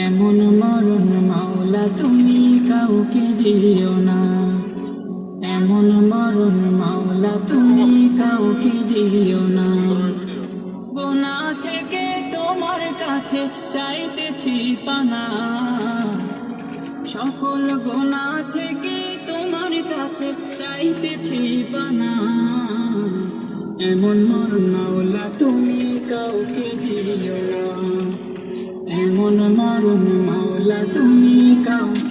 এমন মরণ মাওলা তুমি কাউকে দিও না, এমন মরণ মাওলা তুমি কাউকে দিও না। গুনাহ থেকে তোমার কাছে চাইতেছি পানা, সকল গুনাহ থেকে তোমার কাছে চাইতেছি পানা। এমন মরণ মাওলা তুমি কাউকে দিও না, এমন মরণ মাওলা তুমি কাউকে